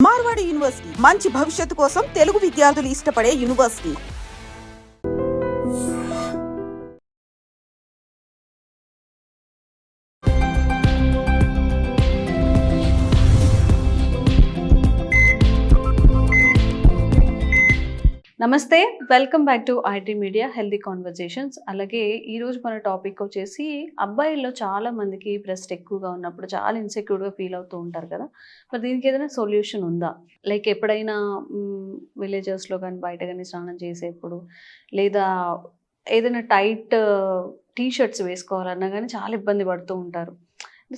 Marwadi university మంచి భవిష్యత్తు కోసం తెలుగు విద్యార్థులు ఇష్టపడే యూనివర్సిటీ. నమస్తే, welcome back to IT media healthy conversations. అలాగే ఈరోజు మన టాపిక్ వచ్చేసి అబ్బాయిల్లో చాలా మందికి బ్రెస్ట్ ఎక్కువగా ఉన్నప్పుడు చాలా ఇన్సెక్యూర్గా ఫీల్ అవుతూ ఉంటారు కదా. మరి దీనికి ఏదైనా సొల్యూషన్ ఉందా? లైక్ ఎప్పుడైనా విలేజెస్లో కానీ బయట కానీ స్నానం చేసేప్పుడు, లేదా ఏదైనా టైట్ టీషర్ట్స్ వేసుకోవాలన్నా కానీ చాలా ఇబ్బంది పడుతూ ఉంటారు.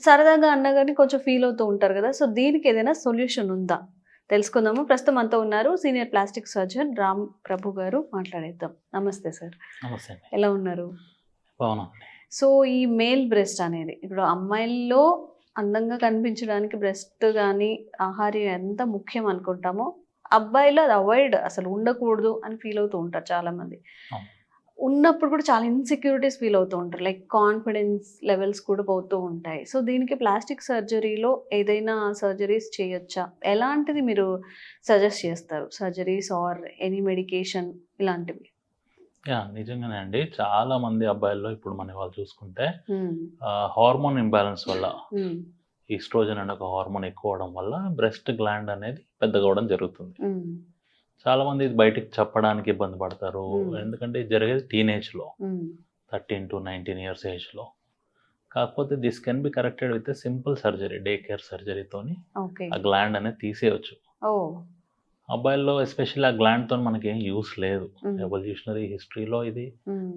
సరదాగా అన్నా కానీ కొంచెం ఫీల్ అవుతూ ఉంటారు కదా. సో దీనికి ఏదైనా సొల్యూషన్ ఉందా తెలుసుకుందాము. ప్రస్తుతం అంతా ఉన్నారు సీనియర్ ప్లాస్టిక్ సర్జన్ రామ్ ప్రభు గారు. మాట్లాడేద్దాం. నమస్తే సార్. నమస్తే. ఎలా ఉన్నారు? బాగున్నాను. సో ఈ మేల్ బ్రెస్ట్ అనేది ఇప్పుడు అమ్మాయిల్లో అందంగా కనిపించడానికి బ్రెస్ట్ కానీ ఆహార్యం ఎంత ముఖ్యం అనుకుంటామో, అబ్బాయిలో అది అవాయిడ్ అసలు ఉండకూడదు అని ఫీల్ అవుతూ ఉంటారు చాలామంది. ఉన్నప్పుడు కూడా చాలా ఇన్సెక్యూరిటీస్ ఫీల్ అవుతూ ఉంటారు. లైక్ కాన్ఫిడెన్స్ లెవెల్స్ కూడా పోతూ ఉంటాయి. సో దీనికి ప్లాస్టిక్ సర్జరీలో ఏదైనా సర్జరీస్ చేయొచ్చా? ఎలాంటిది మీరు సజెస్ట్ చేస్తారు? సర్జరీస్ ఆర్ ఎనీ మెడికేషన్ ఇలాంటివి? నిజంగానే అండి. చాలా మంది అబ్బాయిల్లో ఇప్పుడు మన వాళ్ళు చూసుకుంటే హార్మోన్ ఇంబ్యాలెన్స్ వల్ల, ఈస్ట్రోజన్ అనే ఒక హార్మోన్ ఎక్కువ అవడం వల్ల బ్రెస్ట్ గ్లాండ్ అనేది పెద్దగా అవడం జరుగుతుంది. చాలా మంది ఇది బయటికి చెప్పడానికి ఇబ్బంది పడతారు. ఎందుకంటే ఇది జరిగేది టీనేజ్లో, 13 to 19 years ఏజ్లో. కాకపోతే this can be corrected with simple surgery, day care సర్జరీతోని ఆ గ్లాండ్ అనేది తీసేయచ్చు. అబ్బాయిల్లో ఎస్పెషల్లీ ఆ గ్లాండ్తో మనకి ఏం యూస్ లేదు. ఎవల్యూషనరీ హిస్టరీలో ఇది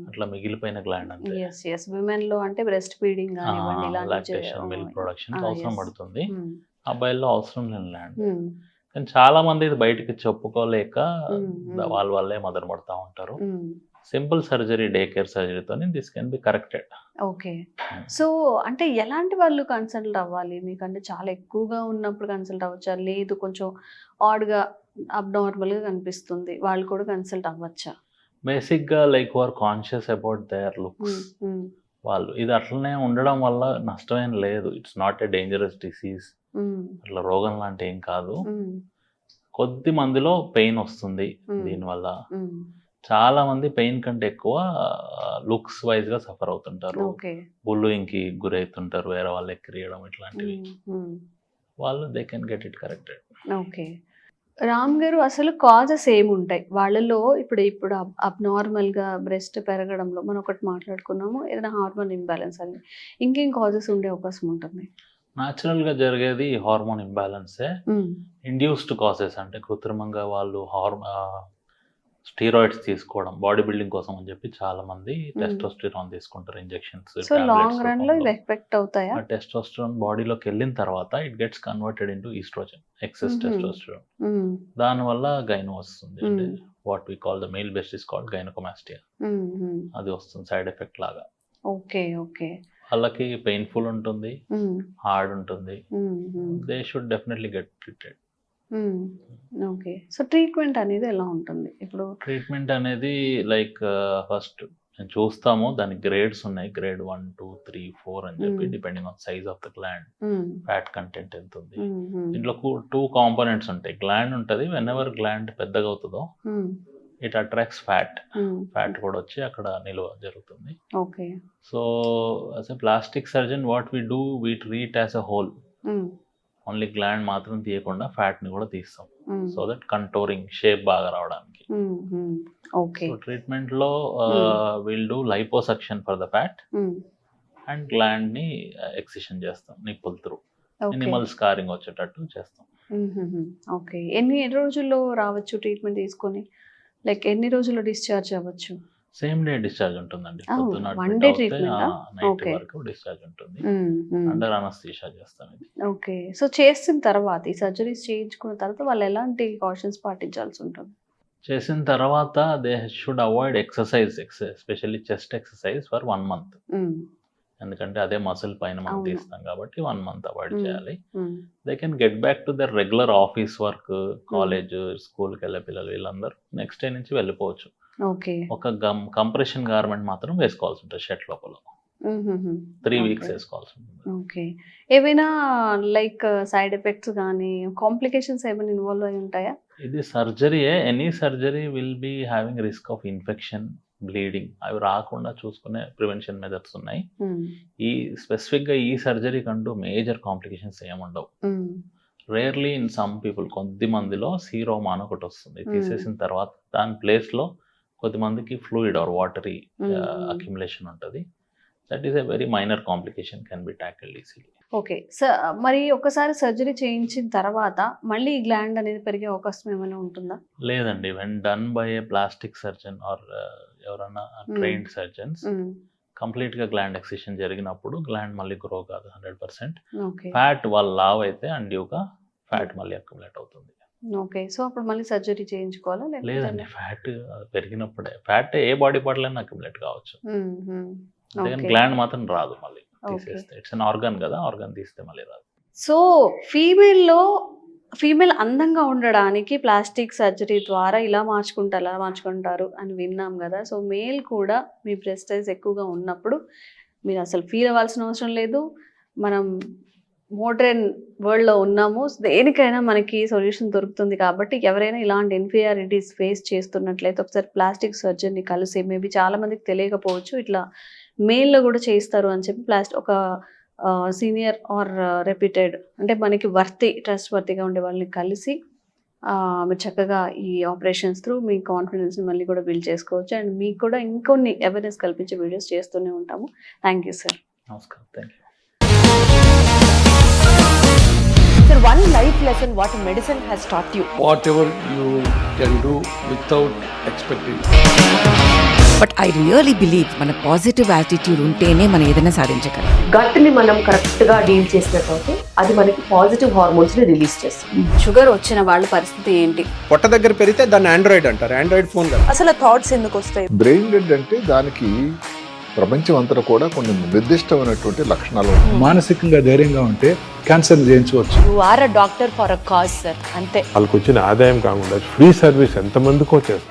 అట్లా మిగిలిపోయిన గ్లాండ్ అంతే. విమెన్లో అంటే breast feeding lactation, milk production అవసరం పడుతుంది. అబ్బాయిల్లో అవసరం లేని గ్లాండ్. కానీ చాలా మంది ఇది బయటికి చెప్పుకోలేక వాళ్ళే మదన పడుతూ ఉంటారు. సింపుల్ సర్జరీ, డే కేర్ సర్జరీతో this can be corrected. Okay. So అంటే ఎలాంటి వాళ్ళు కన్సల్ట్ అవ్వాలి? మీకంటే చాలా ఎక్కువగా ఉన్నప్పుడు కన్సల్ట్ అవ్వచ్చా? లేదు కొంచెం ఆడ్గా అబ్నార్మల్గా కనిపిస్తుంది, వాళ్ళు కూడా కన్సల్ట్ అవ్వచ్చా? బేసిక్గా like are conscious about their looks. వాళ్ళు ఇది అట్లనే ఉండడం వల్ల నష్టమేం లేదు. It's not a dangerous disease. అట్లా రోగం లాంటి ఏం కాదు. కొద్ది మందిలో పెయిన్ వస్తుంది దీనివల్ల. చాలా మంది పెయిన్ కంటే ఎక్కువ లుక్స్ వైజ్ గా సఫర్ అవుతుంటారు. బుల్లింగ్కి గురవుతుంటారు, వేరే వాళ్ళు ఎక్కిరియడం ఇట్లాంటివి. వాళ్ళు they can get it corrected. Okay. Ram గారు, అసలు కాజెస్ ఏముంటాయి వాళ్ళలో? ఇప్పుడు అబ్నార్మల్గా బ్రెస్ట్ పెరగడంలో మనం ఒకటి మాట్లాడుకున్నాము, ఏదైనా హార్మోన్ ఇంబ్యాలెన్స్ అని. ఇంకేం కాజెస్ ఉండే అవకాశం ఉంటుంది? న్యాచురల్గా జరిగేది హార్మోన్ ఇంబ్యాలెన్సే. ఇండ్యూస్డ్ కాజెస్ అంటే కృత్రిమంగా వాళ్ళు స్టీరాయిడ్స్ తీసుకోవడం, బాడీ బిల్డింగ్ కోసం అని చెప్పి చాలా మంది టెస్టోస్టిరాన్ తీసుకుంటారు, ఇంజెక్షన్స్. సో లాంగ్ రన్ లో ఇది ఎఫెక్ట్ అవుతాయా? టెస్టోస్టిరాన్ బాడీలోకి వెళ్ళిన తర్వాత it gets converted into estrogen, excess testosterone. దానివల్ల గైనో వస్తుంది. అంటే what we call the male breast is called gynecomastia. అది వస్తుంది సైడ్ ఎఫెక్ట్ లాగా. Okay okay. వాళ్ళకి పెయిన్ఫుల్ ఉంటుంది, హార్డ్ ఉంటుంది. They should definitely get treated. Okay. So treatment అనేది ఎలా ఉంటుంది? ఇప్పుడు ట్రీట్మెంట్ అనేది లైక్ ఫస్ట్ చూస్తాము, దానికి గ్రేడ్స్ ఉన్నాయి. గ్రేడ్ 1, 2, 3, 4 అని చెప్పి depending on size of the gland, fat content ఎంత ఉంది. దీంట్లో 2 కాంపోనెంట్స్ ఉంటాయి. గ్లాండ్ ఉంటుంది, వెన్ ఎవర్ గ్లాండ్ పెద్దగా అవుతుందో ఇట్ అట్రాక్ట్స్ ఫ్యాట్. ఫ్యాట్ కూడా వచ్చి అక్కడ నిల్వ జరుగుతుంది. Okay. So as a plastic surgeon what we do, we treat as a whole. Only gland మాత్రం తీయకుండా ఫ్యాట్ ని కూడా తీస్తాం, సో దట్ కంటోరింగ్ షేప్ బాగా రావడానికి. ట్రీట్మెంట్ లో will do liposuction for the fat and gland ని ఎక్సిషన్ చేస్తాం నిప్పుల్ త్రూ. మినిమల్ స్కారింగ్ వచ్చేటట్టు చేస్తాం. ఓకే. ఎన్ని రోజుల్లో రావచ్చు ట్రీట్మెంట్ తీసుకొని? లైక్ ఎన్ని రోజుల్లో డిశ్చార్జ్ అవ్వచ్చు? సేమ్ డే డిశ్చార్జ్ ఉంటుందండి. నైట్ వరకు డిశ్చార్జ్ ఉంటుంది. అండర్ అనస్థీషియా చేస్తాం ఇది. ఓకే. సో చేసిన తర్వాత ఈ సర్జరీస్ చేయించుకున్న తర్వాత వాళ్ళు ఎలాంటి కాషన్స్ పాటించాల్సి ఉంటుంది? చేసిన తర్వాత they should avoid exercise, especially chest exercise for 1 month. ఎందుకంటే అదే మసిల్ పైన మనం తీస్తాం కాబట్టి 1 month అవాయిడ్ చేయాలి. They can get back to their regular office work, college, స్కూల్కి వెళ్ళే పిల్లలు వీళ్ళందరూ నెక్స్ట్ డే నుంచి వెళ్ళిపోవచ్చు. ఒక కంప్రెషన్ గార్మెంట్ మాత్రం వేసుకోవాల్సి ఉంటుంది షర్ట్ లోపల. 3 వీక్స్ వేసుకోవాల్సి ఉంటుంది. ఓకే. ఏవైనా లైక్ సైడ్ ఎఫెక్ట్స్ కానీ కాంప్లికేషన్స్ ఏమైనా ఇన్వాల్వ్ అయి ఉంటాయా? ఇది సర్జరీయే. Any surgery will be having risk of infection, bleeding. అవి రాకుండా చూసుకునే ప్రివెన్షన్ మెథడ్స్ ఉన్నాయి. ఈ స్పెసిఫిక్గా ఈ సర్జరీ కంటూ మేజర్ కాంప్లికేషన్స్ ఏముండవు. రేర్లీ ఇన్ సమ్ పీపుల్, కొద్ది మందిలో సీరోమా అని ఒకటి వస్తుంది. తీసేసిన తర్వాత దాని ప్లేస్లో కొద్దిమందికి ఫ్లూయిడ్ ఆర్ వాటరీ అక్యుములేషన్ ఉంటుంది. That is a very minor complication, can be tackled easily. Okay. మరి ఒకసారి సర్జరీ చేయించిన తర్వాత మళ్ళీ ఈ గ్లాండ్ అనేది పెరిగే అవకాశం ఏమైనా ఉంటుందా? లేదండి. When done by a plastic surgeon or ఎవరన్నా ట్రైన్డ్ సర్జన్స్, కంప్లీట్గా గ్లాండ్ ఎక్సిషన్ జరిగినప్పుడు గ్లాండ్ మళ్ళీ గ్రో కాదు 100%. ఫ్యాట్ వాళ్ళ లావ్ అయితే అన్డ్యూగా ఫ్యాట్ మళ్ళీ అక్యుములేట్ అవుతుంది. ఓకే. సో అప్పుడు మళ్ళీ సర్జరీ చేయించుకోవాలా? లేదండి, ఫ్యాట్ పెరిగినప్పుడే. ఫ్యాట్ ఏ బాడీ పార్ట్లైనా అక్యుములేట్ కావచ్చు, అందుకని గ్లాండ్ మాత్రం రాదు మళ్ళీ తీసేస్తే. ఇట్స్ అన్ ఆర్గన్ కదా, ఆర్గన్ తీస్తే మళ్ళీ రాదు. సో ఫీమేల్ అందంగా ఉండడానికి ప్లాస్టిక్ సర్జరీ ద్వారా ఇలా మార్చుకుంటారు అని విన్నాం కదా. సో మేల్ కూడా మీ బ్రెస్ట్ సైజ్ ఎక్కువగా ఉన్నప్పుడు మీరు అసలు ఫీల్ అవ్వాల్సిన అవసరం లేదు. మనం మోడర్న్ వరల్డ్లో ఉన్నాము, దేనికైనా మనకి సొల్యూషన్ దొరుకుతుంది. కాబట్టి ఎవరైనా ఇలాంటి ఇన్ఫీరియారిటీస్ ఫేస్ చేస్తున్నట్లయితే ఒకసారి ప్లాస్టిక్ సర్జరీని కలిసి, మేబీ చాలా మందికి తెలియకపోవచ్చు ఇట్లా మేల్లో కూడా చేస్తారు అని చెప్పి ఒక సీనియర్ ఆర్ రెప్యూటెడ్, అంటే మనకి ట్రస్ట్ వర్తిగా ఉండే వాళ్ళని కలిసి మీరు చక్కగా ఈ ఆపరేషన్స్ త్రూ మీ కాన్ఫిడెన్స్ని మళ్ళీ కూడా బిల్డ్ చేసుకోవచ్చు. అండ్ మీకు కూడా ఇంకొన్ని అవేర్నెస్ కల్పించే వీడియోస్ చేస్తూనే ఉంటాము. Thank you sir. నమస్కారం. Thank you. Sir, one life lesson what medicine has taught you. Whatever you can do without expecting. But I really believe మన పాజిటివ్ యాటిట్యూడ్ ఉంటేనే మనం ఏదైనా సాధించగలం. గట్ని మనం కరెక్ట్గా డీల్ చేసినట్లయితే అది మనకి పాజిటివ్ హార్మోన్స్ని రిలీజ్ చేస్తుంది. షుగర్ వచ్చిన వాళ్ళ పరిస్థితి ఏంటి? పొట్ట దగ్గర పెరిగితే దాన్ని ఆండ్రాయిడ్ అంటారు, ఆండ్రాయిడ్ ఫోన్ కదా. అసలు థాట్స్ ఎందుకు వస్తాయి? బ్రెయిన్ డెడ్ అంటే దానికి ప్రపంచం అంతా కూడా కొన్ని నిర్దిష్టమైనటువంటి లక్షణాలు ఉన్నాయి. మానసికంగా ధైర్యంగా ఉంటే క్యాన్సర్ జయించవచ్చు. You are a doctor for a cause sir, అంతే. వాళ్ళకి వచ్చిన ఆదాయం కాకుండా ఫ్రీ సర్వీస్ ఎంతమందికో చేస్తుంది.